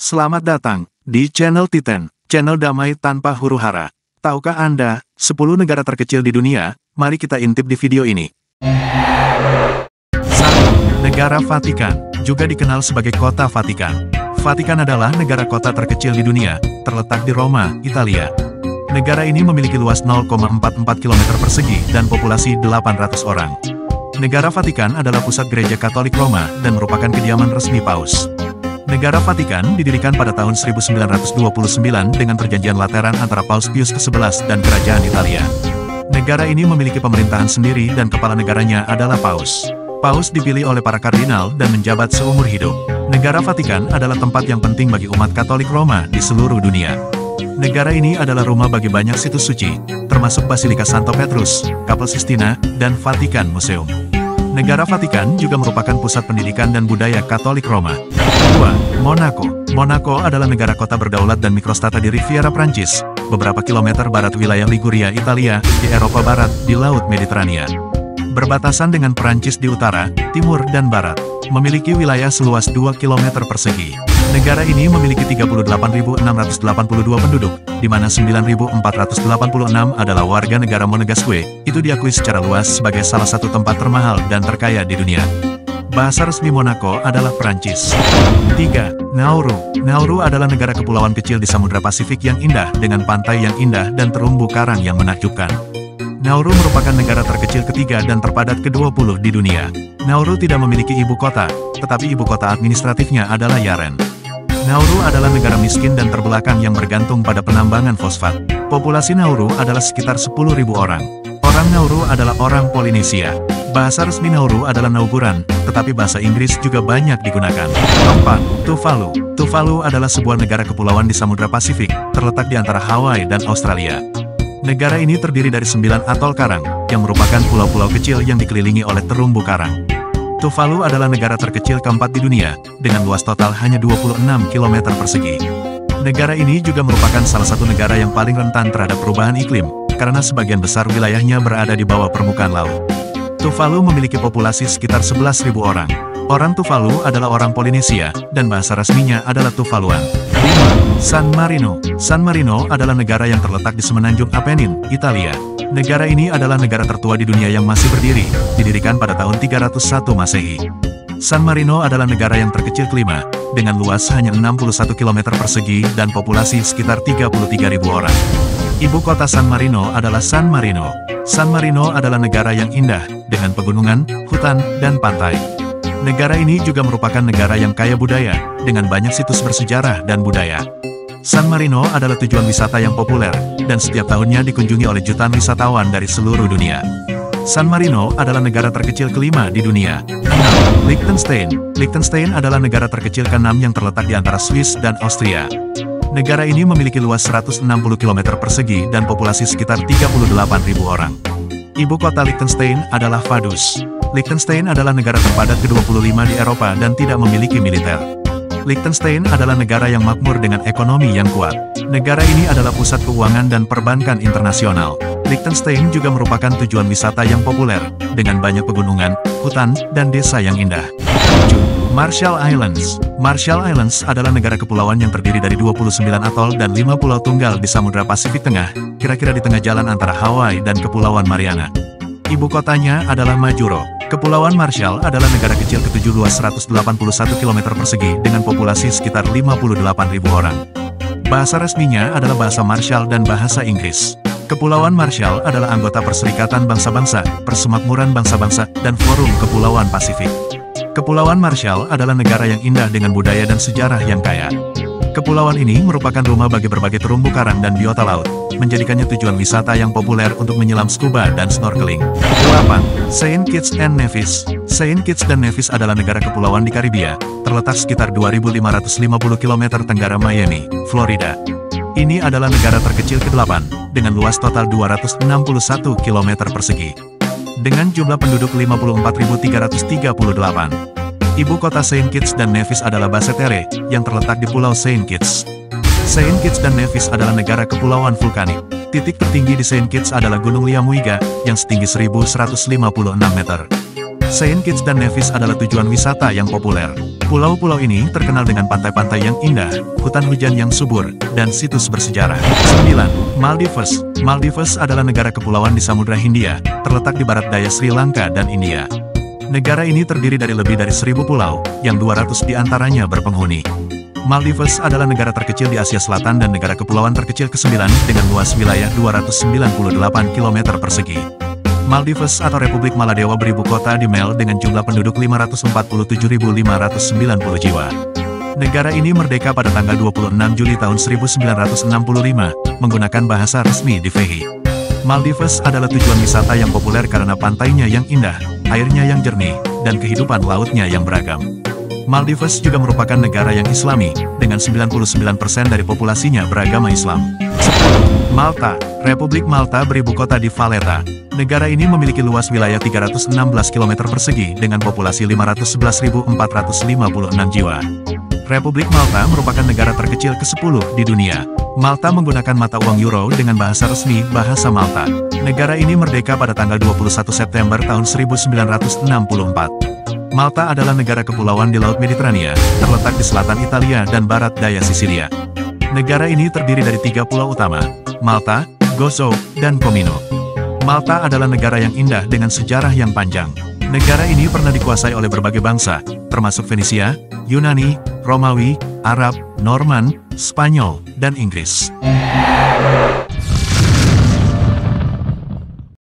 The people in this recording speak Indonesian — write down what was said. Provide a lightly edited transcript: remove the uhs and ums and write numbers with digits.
Selamat datang di channel Titan, channel damai tanpa huru-hara. Tahukah Anda, 10 negara terkecil di dunia? Mari kita intip di video ini. 1. Negara Vatikan, juga dikenal sebagai Kota Vatikan. Vatikan adalah negara kota terkecil di dunia, terletak di Roma, Italia. Negara ini memiliki luas 0,44 km persegi dan populasi 800 orang. Negara Vatikan adalah pusat gereja Katolik Roma dan merupakan kediaman resmi Paus. Negara Vatikan didirikan pada tahun 1929 dengan perjanjian Lateran antara Paus Pius ke-11 dan Kerajaan Italia. Negara ini memiliki pemerintahan sendiri dan kepala negaranya adalah Paus. Paus dipilih oleh para kardinal dan menjabat seumur hidup. Negara Vatikan adalah tempat yang penting bagi umat Katolik Roma di seluruh dunia. Negara ini adalah rumah bagi banyak situs suci, termasuk Basilika Santo Petrus, Kapel Sistina, dan Vatikan Museum. Negara Vatikan juga merupakan pusat pendidikan dan budaya Katolik Roma. 2. Monaco. Monaco adalah negara kota berdaulat dan mikrostata di Riviera Prancis, beberapa kilometer barat wilayah Liguria, Italia, di Eropa Barat, di Laut Mediterania. Berbatasan dengan Prancis di utara, timur, dan barat. Memiliki wilayah seluas 2 km persegi. Negara ini memiliki 38.682 penduduk, di mana 9.486 adalah warga negara Monegasque. Itu diakui secara luas sebagai salah satu tempat termahal dan terkaya di dunia. Bahasa resmi Monaco adalah Prancis. 3. Nauru. Nauru adalah negara kepulauan kecil di Samudra Pasifik yang indah dengan pantai yang indah dan terumbu karang yang menakjubkan. Nauru merupakan negara terkecil ketiga dan terpadat ke-20 di dunia. Nauru tidak memiliki ibu kota, tetapi ibu kota administratifnya adalah Yaren. Nauru adalah negara miskin dan terbelakang yang bergantung pada penambangan fosfat. Populasi Nauru adalah sekitar 10.000 orang. Orang Nauru adalah orang Polinesia. Bahasa resmi Nauru adalah Nauguran, tetapi bahasa Inggris juga banyak digunakan. 4. Tuvalu. Tuvalu adalah sebuah negara kepulauan di Samudra Pasifik, terletak di antara Hawaii dan Australia. Negara ini terdiri dari 9 atol karang, yang merupakan pulau-pulau kecil yang dikelilingi oleh terumbu karang. Tuvalu adalah negara terkecil keempat di dunia, dengan luas total hanya 26 km persegi. Negara ini juga merupakan salah satu negara yang paling rentan terhadap perubahan iklim, karena sebagian besar wilayahnya berada di bawah permukaan laut. Tuvalu memiliki populasi sekitar 11.000 orang. Orang Tuvalu adalah orang Polinesia, dan bahasa resminya adalah Tuvaluan. 5. San Marino. San Marino adalah negara yang terletak di semenanjung Apennin, Italia. Negara ini adalah negara tertua di dunia yang masih berdiri, didirikan pada tahun 301 Masehi. San Marino adalah negara yang terkecil kelima, dengan luas hanya 61 km persegi dan populasi sekitar 33.000 orang. Ibu kota San Marino adalah San Marino. San Marino adalah negara yang indah, dengan pegunungan, hutan, dan pantai. Negara ini juga merupakan negara yang kaya budaya, dengan banyak situs bersejarah dan budaya. San Marino adalah tujuan wisata yang populer, dan setiap tahunnya dikunjungi oleh jutaan wisatawan dari seluruh dunia. San Marino adalah negara terkecil kelima di dunia. 6. Liechtenstein. Liechtenstein adalah negara terkecil ke-6 yang terletak di antara Swiss dan Austria. Negara ini memiliki luas 160 km persegi dan populasi sekitar 38.000 orang. Ibu kota Liechtenstein adalah Vaduz. Liechtenstein adalah negara terpadat ke-25 di Eropa dan tidak memiliki militer. Liechtenstein adalah negara yang makmur dengan ekonomi yang kuat. Negara ini adalah pusat keuangan dan perbankan internasional. Liechtenstein juga merupakan tujuan wisata yang populer, dengan banyak pegunungan, hutan, dan desa yang indah. 7. Marshall Islands. Marshall Islands adalah negara kepulauan yang terdiri dari 29 atol dan 5 pulau tunggal di Samudra Pasifik Tengah, kira-kira di tengah jalan antara Hawaii dan Kepulauan Mariana. Ibu kotanya adalah Majuro. Kepulauan Marshall adalah negara kecil ke-7 luas 181 km persegi dengan populasi sekitar 58.000 orang. Bahasa resminya adalah bahasa Marshall dan bahasa Inggris. Kepulauan Marshall adalah anggota Perserikatan Bangsa-Bangsa, Persemakmuran Bangsa-Bangsa, dan Forum Kepulauan Pasifik. Kepulauan Marshall adalah negara yang indah dengan budaya dan sejarah yang kaya. Kepulauan ini merupakan rumah bagi berbagai terumbu karang dan biota laut, menjadikannya tujuan wisata yang populer untuk menyelam scuba dan snorkeling. 8. Saint Kitts and Nevis. Saint Kitts dan Nevis adalah negara kepulauan di Karibia, terletak sekitar 2.550 km tenggara Miami, Florida. Ini adalah negara terkecil ke-8, dengan luas total 261 km persegi. Dengan jumlah penduduk 54.338. Ibu kota Saint Kitts dan Nevis adalah Basse Terre, yang terletak di Pulau Saint Kitts. Saint Kitts dan Nevis adalah negara kepulauan vulkanik. Titik tertinggi di Saint Kitts adalah Gunung Liamuiga, yang setinggi 1.156 meter. Saint Kitts dan Nevis adalah tujuan wisata yang populer. Pulau-pulau ini terkenal dengan pantai-pantai yang indah, hutan hujan yang subur, dan situs bersejarah. 9. Maldives. Maldives adalah negara kepulauan di Samudra Hindia, terletak di barat daya Sri Lanka dan India. Negara ini terdiri dari lebih dari 1.000 pulau, yang 200 diantaranya berpenghuni. Maldives adalah negara terkecil di Asia Selatan dan negara kepulauan terkecil ke-9 dengan luas wilayah 298 km persegi. Maldives atau Republik Maladewa beribu kota di Mel dengan jumlah penduduk 547.590 jiwa. Negara ini merdeka pada tanggal 26 Juli tahun 1965, menggunakan bahasa resmi di Fiji. Maldives adalah tujuan wisata yang populer karena pantainya yang indah, airnya yang jernih, dan kehidupan lautnya yang beragam. Maldives juga merupakan negara yang Islami, dengan 99% dari populasinya beragama Islam. 10. Malta. Republik Malta beribu kota di Valletta. Negara ini memiliki luas wilayah 316 km persegi dengan populasi 511.456 jiwa. Republik Malta merupakan negara terkecil ke-10 di dunia. Malta menggunakan mata uang euro dengan bahasa resmi Bahasa Malta. Negara ini merdeka pada tanggal 21 September tahun 1964. Malta adalah negara kepulauan di Laut Mediterania, terletak di selatan Italia dan barat daya Sisilia. Negara ini terdiri dari 3 pulau utama, Malta, Gozo, dan Comino. Malta adalah negara yang indah dengan sejarah yang panjang. Negara ini pernah dikuasai oleh berbagai bangsa, termasuk Fenisia, Yunani, Romawi, Arab, Norman, Spanyol, dan Inggris.